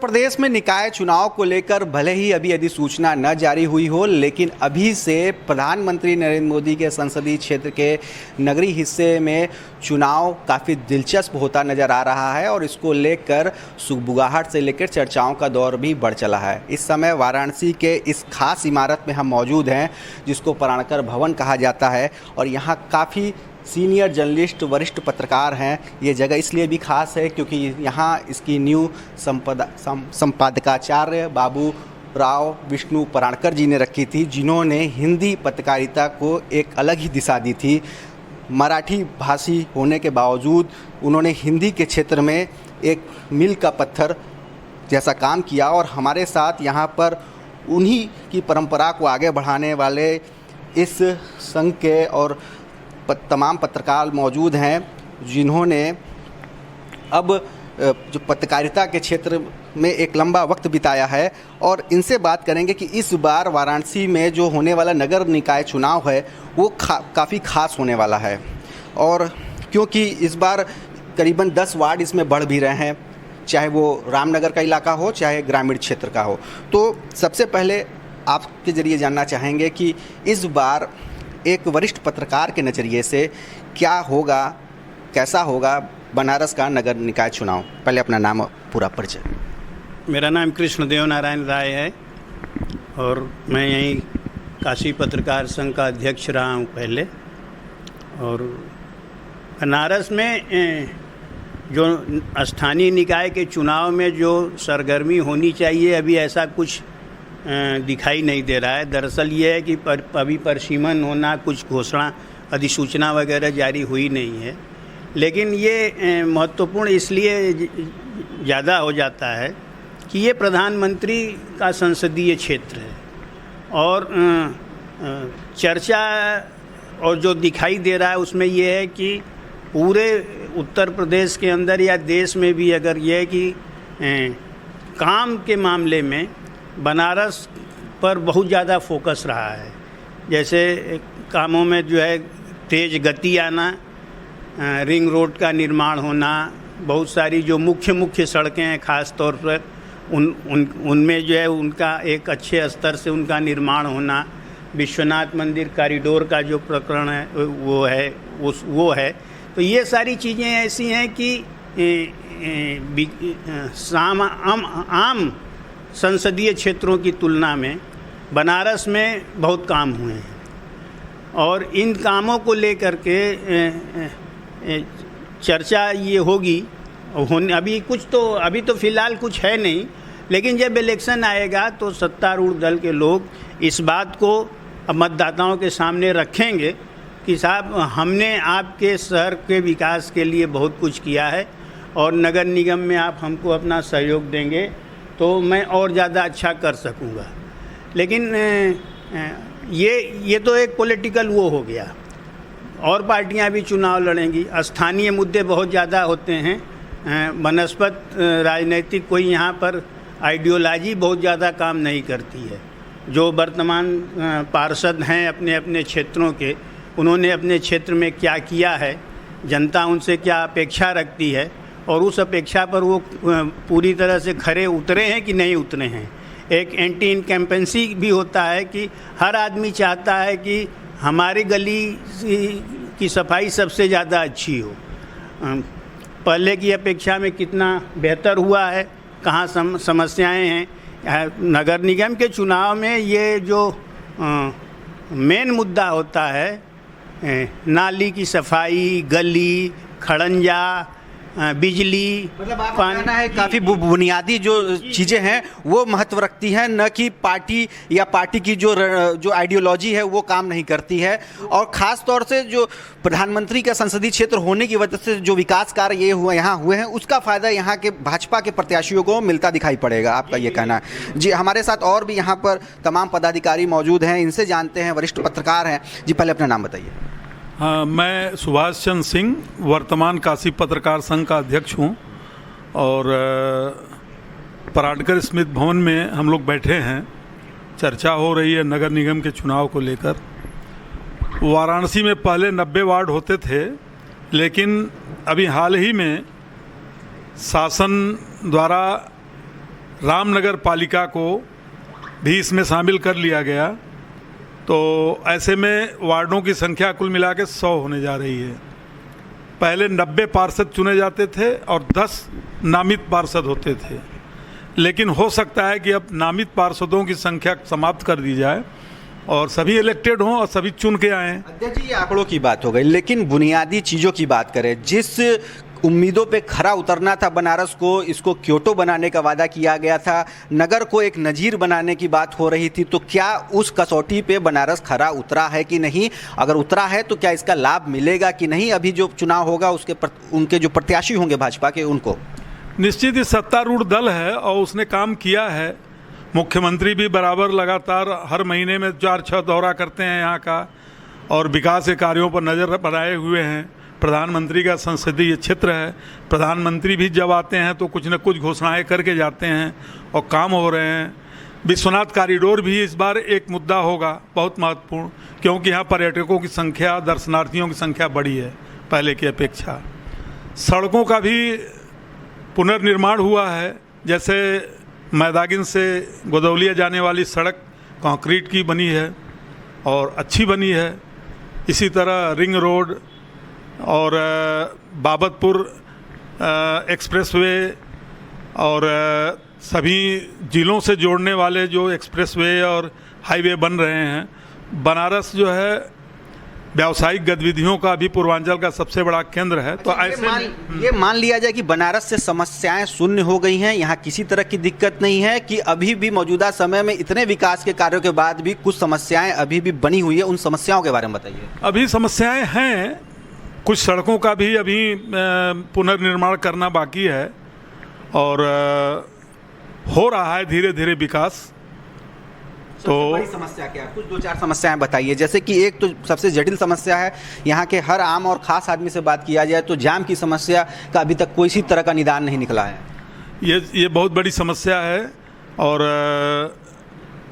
प्रदेश में निकाय चुनाव को लेकर भले ही अभी अधिसूचना न जारी हुई हो, लेकिन अभी से प्रधानमंत्री नरेंद्र मोदी के संसदीय क्षेत्र के नगरीय हिस्से में चुनाव काफ़ी दिलचस्प होता नज़र आ रहा है और इसको लेकर सुगबुगाहट से लेकर चर्चाओं का दौर भी बढ़ चला है। इस समय वाराणसी के इस खास इमारत में हम मौजूद हैं जिसको प्राणकर भवन कहा जाता है और यहाँ काफ़ी सीनियर जर्नलिस्ट, वरिष्ठ पत्रकार हैं। ये जगह इसलिए भी खास है क्योंकि यहाँ इसकी न्यू संपादकाचार्य बाबू राव विष्णु पराणकर जी ने रखी थी, जिन्होंने हिंदी पत्रकारिता को एक अलग ही दिशा दी थी। मराठी भाषी होने के बावजूद उन्होंने हिंदी के क्षेत्र में एक मील का पत्थर जैसा काम किया और हमारे साथ यहाँ पर उन्हीं की परंपरा को आगे बढ़ाने वाले इस संघ के और तमाम पत्रकार मौजूद हैं, जिन्होंने अब जो पत्रकारिता के क्षेत्र में एक लंबा वक्त बिताया है और इनसे बात करेंगे कि इस बार वाराणसी में जो होने वाला नगर निकाय चुनाव है वो काफ़ी खास होने वाला है। और क्योंकि इस बार करीबन 10 वार्ड इसमें बढ़ भी रहे हैं, चाहे वो रामनगर का इलाका हो चाहे ग्रामीण क्षेत्र का हो। तो सबसे पहले आपके ज़रिए जानना चाहेंगे कि इस बार एक वरिष्ठ पत्रकार के नज़रिए से क्या होगा, कैसा होगा बनारस का नगर निकाय चुनाव। पहले अपना नाम पूरा परिचय। मेरा नाम कृष्णदेव नारायण राय है और मैं यहीं काशी पत्रकार संघ का अध्यक्ष रहा हूँ पहले। और बनारस में जो स्थानीय निकाय के चुनाव में जो सरगर्मी होनी चाहिए, अभी ऐसा कुछ दिखाई नहीं दे रहा है। दरअसल ये है कि अभी परिसीमन होना, कुछ घोषणा अधिसूचना वगैरह जारी हुई नहीं है। लेकिन ये महत्वपूर्ण इसलिए ज़्यादा हो जाता है कि ये प्रधानमंत्री का संसदीय क्षेत्र है और चर्चा और जो दिखाई दे रहा है उसमें ये है कि पूरे उत्तर प्रदेश के अंदर या देश में भी अगर ये है कि काम के मामले में बनारस पर बहुत ज़्यादा फोकस रहा है। जैसे कामों में जो है तेज़ गति आना, रिंग रोड का निर्माण होना, बहुत सारी जो मुख्य सड़कें हैं ख़ास तौर पर उनमें जो है उनका एक अच्छे स्तर से उनका निर्माण होना, विश्वनाथ मंदिर कॉरिडोर का जो प्रकरण है वो है। तो ये सारी चीज़ें ऐसी हैं कि आम संसदीय क्षेत्रों की तुलना में बनारस में बहुत काम हुए हैं और इन कामों को लेकर के चर्चा ये होगी। अभी तो फ़िलहाल कुछ है नहीं, लेकिन जब इलेक्शन आएगा तो सत्तारूढ़ दल के लोग इस बात को मतदाताओं के सामने रखेंगे कि साहब हमने आपके शहर के विकास के लिए बहुत कुछ किया है और नगर निगम में आप हमको अपना सहयोग देंगे तो मैं और ज़्यादा अच्छा कर सकूँगा। लेकिन ये तो एक पॉलिटिकल वो हो गया। और पार्टियां भी चुनाव लड़ेंगी। स्थानीय मुद्दे बहुत ज़्यादा होते हैं। बनस्पत राजनीतिक कोई यहाँ पर आइडियोलॉजी बहुत ज़्यादा काम नहीं करती है। जो वर्तमान पार्षद हैं अपने अपने क्षेत्रों के, उन्होंने अपने क्षेत्र में क्या किया है, जनता उनसे क्या अपेक्षा रखती है और उस अपेक्षा पर वो पूरी तरह से खरे उतरे हैं कि नहीं उतरे हैं। एक एंटी इनकम्पेंसी भी होता है कि हर आदमी चाहता है कि हमारी गली की सफाई सबसे ज़्यादा अच्छी हो। पहले की अपेक्षा में कितना बेहतर हुआ है, कहाँ समस्याएं हैं। नगर निगम के चुनाव में ये जो मेन मुद्दा होता है, नाली की सफाई, गली, खड़ंजा, बिजली, मतलब आप कहना है काफ़ी बुनियादी जो चीज़ें हैं वो महत्व रखती हैं, न कि पार्टी की जो आइडियोलॉजी है वो काम नहीं करती है। और ख़ास तौर से जो प्रधानमंत्री का संसदीय क्षेत्र होने की वजह से जो विकास कार्य यहाँ हुए हैं उसका फ़ायदा यहाँ के भाजपा के प्रत्याशियों को मिलता दिखाई पड़ेगा, आपका ये कहना है। जी, हमारे साथ और भी यहाँ पर तमाम पदाधिकारी मौजूद हैं, इनसे जानते हैं, वरिष्ठ पत्रकार हैं। जी, पहले अपना नाम बताइए। हाँ, मैं सुभाष चंद्र सिंह, वर्तमान काशी पत्रकार संघ का अध्यक्ष हूँ और पराडकर स्मृति भवन में हम लोग बैठे हैं। चर्चा हो रही है नगर निगम के चुनाव को लेकर। वाराणसी में पहले 90 वार्ड होते थे, लेकिन अभी हाल ही में शासन द्वारा रामनगर पालिका को भी इसमें शामिल कर लिया गया, तो ऐसे में वार्डों की संख्या कुल मिला के 100 होने जा रही है। पहले 90 पार्षद चुने जाते थे और 10 नामित पार्षद होते थे, लेकिन हो सकता है कि अब नामित पार्षदों की संख्या समाप्त कर दी जाए और सभी इलेक्टेड हों और सभी चुन के आएँ। अध्यक्ष जी, ये आंकड़ों की बात हो गई, लेकिन बुनियादी चीज़ों की बात करें, जिस उम्मीदों पे खरा उतरना था बनारस को, इसको क्योटो बनाने का वादा किया गया था, नगर को एक नज़ीर बनाने की बात हो रही थी, तो क्या उस कसौटी पे बनारस खरा उतरा है कि नहीं? अगर उतरा है तो क्या इसका लाभ मिलेगा कि नहीं? अभी जो चुनाव होगा उनके जो प्रत्याशी होंगे भाजपा के, उनको निश्चित ही सत्तारूढ़ दल है और उसने काम किया है। मुख्यमंत्री भी बराबर लगातार हर महीने में 4-6 दौरा करते हैं यहाँ का और विकास के कार्यों पर नज़र बनाए हुए हैं। प्रधानमंत्री का संसदीय क्षेत्र है, प्रधानमंत्री भी जब आते हैं तो कुछ न कुछ घोषणाएं करके जाते हैं और काम हो रहे हैं। विश्वनाथ कॉरिडोर भी इस बार एक मुद्दा होगा बहुत महत्वपूर्ण, क्योंकि यहाँ पर्यटकों की संख्या, दर्शनार्थियों की संख्या बढ़ी है पहले की अपेक्षा। सड़कों का भी पुनर्निर्माण हुआ है, जैसे मैदागिन से गोदौलिया जाने वाली सड़क कंक्रीट की बनी है और अच्छी बनी है। इसी तरह रिंग रोड और बाबतपुर एक्सप्रेसवे और सभी जिलों से जोड़ने वाले जो एक्सप्रेसवे और हाईवे बन रहे हैं। बनारस जो है व्यावसायिक गतिविधियों का भी पूर्वांचल का सबसे बड़ा केंद्र है। तो ऐसे ये मान लिया जाए कि बनारस से समस्याएं शून्य हो गई हैं, यहाँ किसी तरह की दिक्कत नहीं है, कि अभी भी मौजूदा समय में इतने विकास के कार्यों के बाद भी कुछ समस्याएं अभी भी बनी हुई है? उन समस्याओं के बारे में बताइए। अभी समस्याएं हैं, कुछ सड़कों का भी अभी पुनर्निर्माण करना बाकी है और हो रहा है धीरे धीरे विकास। तो बड़ी समस्या क्या है? कुछ 2-4 समस्याएं बताइए। जैसे कि एक तो सबसे जटिल समस्या है, यहाँ के हर आम और ख़ास आदमी से बात किया जाए तो जाम की समस्या का अभी तक कोई इसी तरह का निदान नहीं निकला है। ये बहुत बड़ी समस्या है और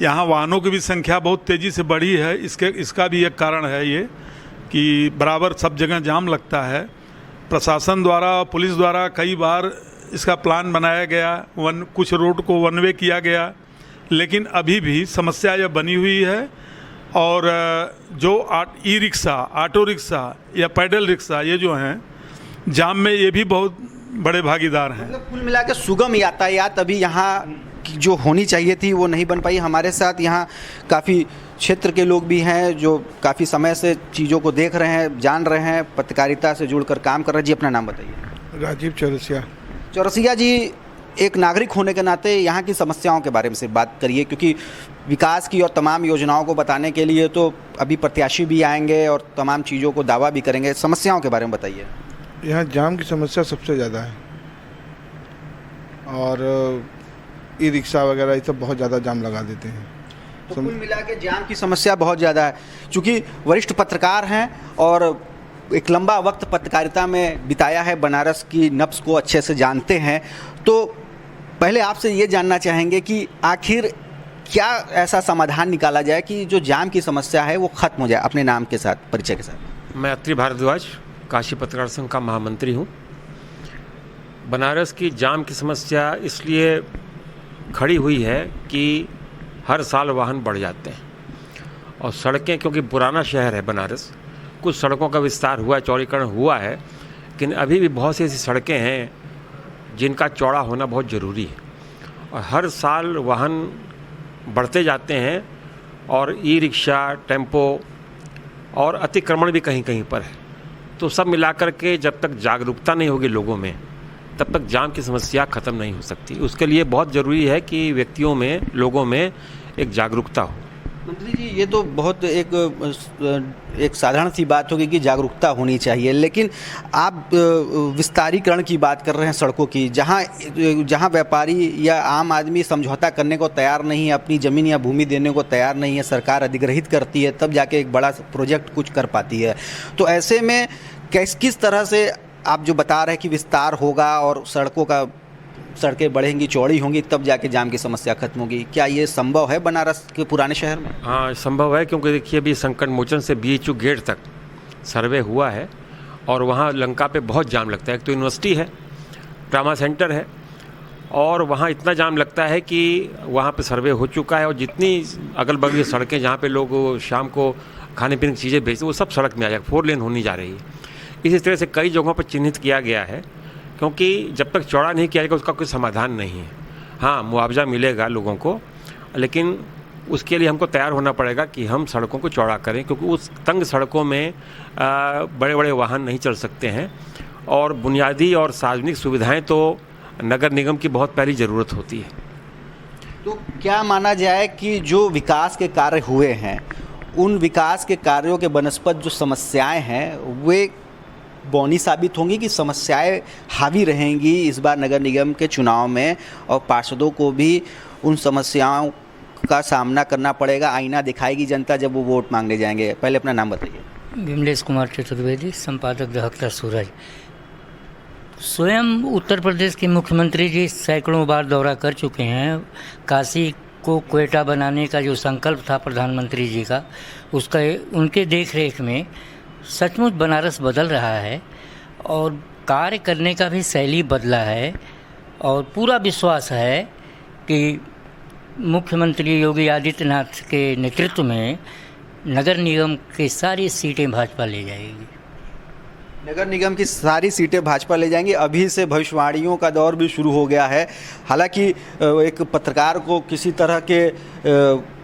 यहाँ वाहनों की भी संख्या बहुत तेज़ी से बढ़ी है। इसका भी एक कारण है ये कि बराबर सब जगह जाम लगता है। प्रशासन द्वारा, पुलिस द्वारा कई बार इसका प्लान बनाया गया, कुछ रोड को वन वे किया गया, लेकिन अभी भी समस्या यह बनी हुई है। और जो ई रिक्शा, ऑटो रिक्शा या पैडल रिक्शा, ये जो हैं जाम में ये भी बहुत बड़े भागीदार हैं। मतलब कुल मिला के सुगम यातायात अभी यहाँ जो होनी चाहिए थी वो नहीं बन पाई। हमारे साथ यहाँ काफ़ी क्षेत्र के लोग भी हैं जो काफ़ी समय से चीज़ों को देख रहे हैं, जान रहे हैं, पत्रकारिता से जुड़कर काम कर रहे हैं। जी, अपना नाम बताइए। राजीव चौरसिया। चौरसिया जी, एक नागरिक होने के नाते यहाँ की समस्याओं के बारे में से बात करिए, क्योंकि विकास की और तमाम योजनाओं को बताने के लिए तो अभी प्रत्याशी भी आएंगे और तमाम चीज़ों को दावा भी करेंगे। समस्याओं के बारे में बताइए। यहाँ जाम की समस्या सबसे ज़्यादा है और ई रिक्शा वगैरह ये सब बहुत ज़्यादा जाम लगा देते हैं। तो कुल मिला के जाम की समस्या बहुत ज़्यादा है। चूँकि वरिष्ठ पत्रकार हैं और एक लंबा वक्त पत्रकारिता में बिताया है, बनारस की नब्ज़ को अच्छे से जानते हैं, तो पहले आपसे ये जानना चाहेंगे कि आखिर क्या ऐसा समाधान निकाला जाए कि जो जाम की समस्या है वो ख़त्म हो जाए? अपने नाम के साथ, परिचय के साथ। मैं अत्रि भारद्वाज, काशी पत्रकार संघ का महामंत्री हूँ। बनारस की जाम की समस्या इसलिए खड़ी हुई है कि हर साल वाहन बढ़ जाते हैं और सड़कें, क्योंकि पुराना शहर है बनारस, कुछ सड़कों का विस्तार हुआ है, चौड़ीकरण हुआ है, लेकिन अभी भी बहुत सी ऐसी सड़कें हैं जिनका चौड़ा होना बहुत ज़रूरी है और हर साल वाहन बढ़ते जाते हैं और ई रिक्शा, टेम्पो और अतिक्रमण भी कहीं कहीं पर है। तो सब मिलाकर के जब तक जागरूकता नहीं होगी लोगों में, तब तक जाम की समस्या ख़त्म नहीं हो सकती। उसके लिए बहुत ज़रूरी है कि व्यक्तियों में, लोगों में एक जागरूकता हो। मंत्री जी, ये तो बहुत एक साधारण सी बात होगी कि जागरूकता होनी चाहिए, लेकिन आप विस्तारीकरण की बात कर रहे हैं सड़कों की, जहाँ व्यापारी या आम आदमी समझौता करने को तैयार नहीं है, अपनी ज़मीन या भूमि देने को तैयार नहीं है, सरकार अधिग्रहित करती है, तब जाके एक बड़ा प्रोजेक्ट कुछ कर पाती है। तो ऐसे में किस तरह से आप जो बता रहे हैं कि विस्तार होगा और सड़कें बढ़ेंगी, चौड़ी होंगी, तब जाके जाम की समस्या खत्म होगी, क्या ये संभव है बनारस के पुराने शहर में? हाँ, संभव है, क्योंकि देखिए अभी संकट मोचन से BHU गेट तक सर्वे हुआ है और वहाँ लंका पे बहुत जाम लगता है। एक तो यूनिवर्सिटी है, ट्रामा सेंटर है और वहाँ इतना जाम लगता है कि वहाँ पे सर्वे हो चुका है और जितनी अगल बगल की सड़कें जहाँ पे लोग शाम को खाने पीने की चीज़ें बेचते वो सब सड़क में आ जाएगा, 4 लेन होनी जा रही है। इसी तरह से कई जगहों पर चिन्हित किया गया है, क्योंकि जब तक चौड़ा नहीं किया जाएगा उसका कोई समाधान नहीं है। हाँ, मुआवजा मिलेगा लोगों को, लेकिन उसके लिए हमको तैयार होना पड़ेगा कि हम सड़कों को चौड़ा करें, क्योंकि उस तंग सड़कों में बड़े बड़े वाहन नहीं चल सकते हैं और बुनियादी और सार्वजनिक सुविधाएं तो नगर निगम की बहुत पहली ज़रूरत होती है। तो क्या माना जाए कि जो विकास के कार्य हुए हैं, उन विकास के कार्यों के बनस्पत जो समस्याएं हैं वे बौनी साबित होंगी कि समस्याएं हावी रहेंगी इस बार नगर निगम के चुनाव में और पार्षदों को भी उन समस्याओं का सामना करना पड़ेगा, आईना दिखाएगी जनता जब वो वोट मांगने जाएंगे? पहले अपना नाम बताइए। विमलेश कुमार चतुर्वेदी, संपादक दहकता सूरज। स्वयं उत्तर प्रदेश के मुख्यमंत्री जी सैकड़ों बार दौरा कर चुके हैं। काशी को क्वेटा बनाने का जो संकल्प था प्रधानमंत्री जी का, उसका उनके देखरेख में सचमुच बनारस बदल रहा है और कार्य करने का भी शैली बदला है और पूरा विश्वास है कि मुख्यमंत्री योगी आदित्यनाथ के नेतृत्व में नगर निगम की सारी सीटें भाजपा ले जाएगी। नगर निगम की सारी सीटें भाजपा ले जाएंगी। अभी से भविष्यवाणियों का दौर भी शुरू हो गया है। हालांकि एक पत्रकार को किसी तरह के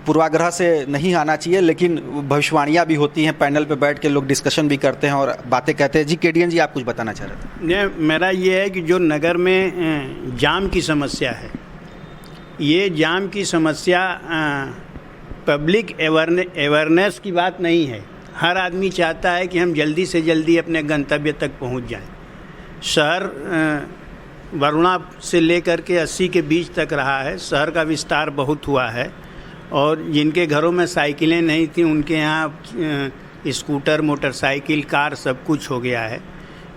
पूर्वाग्रह से नहीं आना चाहिए, लेकिन भविष्यवाणियाँ भी होती हैं, पैनल पे बैठ के लोग डिस्कशन भी करते हैं और बातें कहते हैं। जी केडीएन जी, आप कुछ बताना चाह रहे थे? मेरा ये है कि जो नगर में जाम की समस्या है, ये जाम की समस्या पब्लिक अवेयरनेस की बात नहीं है। हर आदमी चाहता है कि हम जल्दी से जल्दी अपने गंतव्य तक पहुंच जाएं। शहर वरुणा से लेकर के 80 के बीच तक रहा है। शहर का विस्तार बहुत हुआ है और जिनके घरों में साइकिलें नहीं थी उनके यहाँ स्कूटर, मोटरसाइकिल, कार सब कुछ हो गया है।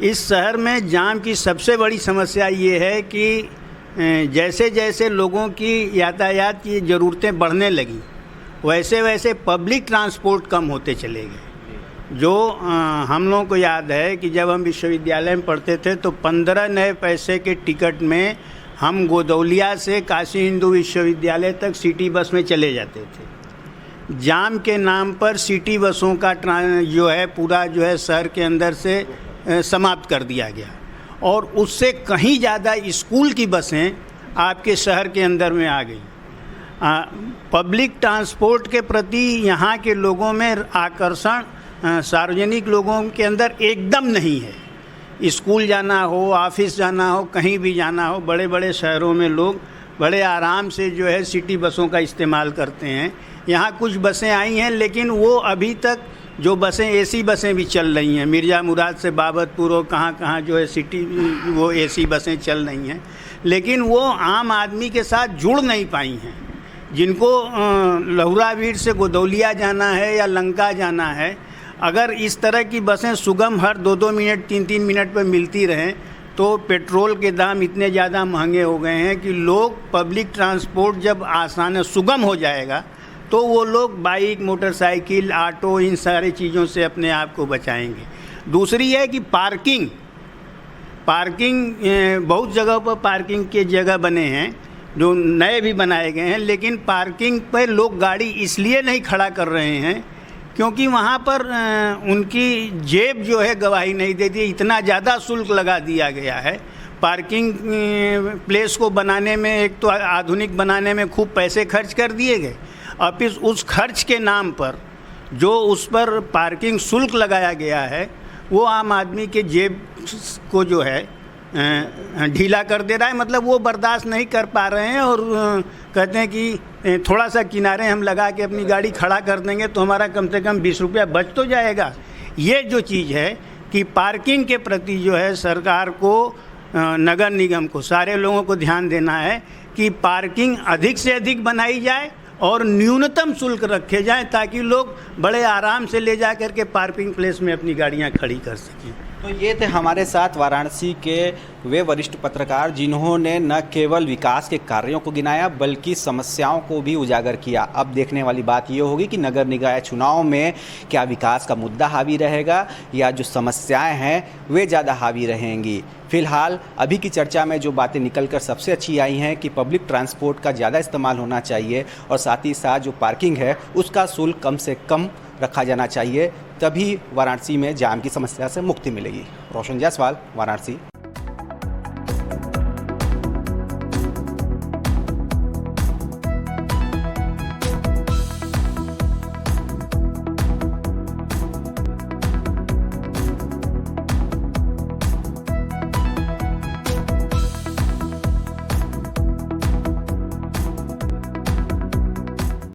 इस शहर में जाम की सबसे बड़ी समस्या ये है कि जैसे जैसे लोगों की यातायात की ज़रूरतें बढ़ने लगी वैसे वैसे पब्लिक ट्रांसपोर्ट कम होते चले गए। जो हम लोगों को याद है कि जब हम विश्वविद्यालय में पढ़ते थे तो 15 नए पैसे के टिकट में हम गोदौलिया से काशी हिंदू विश्वविद्यालय तक सिटी बस में चले जाते थे। जाम के नाम पर सिटी बसों का जो है पूरा जो है शहर के अंदर से समाप्त कर दिया गया और उससे कहीं ज़्यादा स्कूल की बसें आपके शहर के अंदर में आ गई। पब्लिक ट्रांसपोर्ट के प्रति यहाँ के लोगों में आकर्षण सार्वजनिक लोगों के अंदर एकदम नहीं है। स्कूल जाना हो, ऑफिस जाना हो, कहीं भी जाना हो, बड़े बड़े शहरों में लोग बड़े आराम से जो है सिटी बसों का इस्तेमाल करते हैं। यहाँ कुछ बसें आई हैं लेकिन वो अभी तक जो बसें एसी बसें भी चल रही हैं, मिर्ज़ा मुराद से बाबतपुर और कहाँ जो है सिटी वो एसी बसें चल रही हैं, लेकिन वो आम आदमी के साथ जुड़ नहीं पाई हैं। जिनको लहुरावीर से गोदौलिया जाना है या लंका जाना है, अगर इस तरह की बसें सुगम हर 2-2 मिनट 3-3 मिनट पर मिलती रहें तो पेट्रोल के दाम इतने ज़्यादा महंगे हो गए हैं कि लोग पब्लिक ट्रांसपोर्ट जब आसान सुगम हो जाएगा तो वो लोग बाइक, मोटरसाइकिल, ऑटो, इन सारी चीज़ों से अपने आप को बचाएंगे। दूसरी है कि पार्किंग बहुत जगहों पर पार्किंग के जगह बने हैं जो नए भी बनाए गए हैं, लेकिन पार्किंग पर लोग गाड़ी इसलिए नहीं खड़ा कर रहे हैं क्योंकि वहाँ पर उनकी जेब जो है गवाही नहीं देती। इतना ज़्यादा शुल्क लगा दिया गया है। पार्किंग प्लेस को बनाने में, एक तो आधुनिक बनाने में खूब पैसे खर्च कर दिए गए और फिर उस खर्च के नाम पर जो उस पर पार्किंग शुल्क लगाया गया है वो आम आदमी के जेब को जो है ढीला कर दे रहा है। मतलब वो बर्दाश्त नहीं कर पा रहे हैं और कहते हैं कि थोड़ा सा किनारे हम लगा के अपनी गाड़ी खड़ा कर देंगे तो हमारा कम से कम 20 रुपया बच तो जाएगा। ये जो चीज़ है कि पार्किंग के प्रति जो है सरकार को, नगर निगम को, सारे लोगों को ध्यान देना है कि पार्किंग अधिक से अधिक बनाई जाए और न्यूनतम शुल्क रखे जाएं ताकि लोग बड़े आराम से ले जा कर के पार्किंग प्लेस में अपनी गाड़ियां खड़ी कर सकें। तो ये थे हमारे साथ वाराणसी के वे वरिष्ठ पत्रकार जिन्होंने न केवल विकास के कार्यों को गिनाया बल्कि समस्याओं को भी उजागर किया। अब देखने वाली बात ये होगी कि नगर निकाय चुनाव में क्या विकास का मुद्दा हावी रहेगा या जो समस्याएं हैं वे ज़्यादा हावी रहेंगी। फिलहाल अभी की चर्चा में जो बातें निकलकर सबसे अच्छी आई हैं कि पब्लिक ट्रांसपोर्ट का ज़्यादा इस्तेमाल होना चाहिए और साथ ही साथ जो पार्किंग है उसका शुल्क कम से कम रखा जाना चाहिए, तभी वाराणसी में जाम की समस्या से मुक्ति मिलेगी। रोशन जायसवाल, वाराणसी।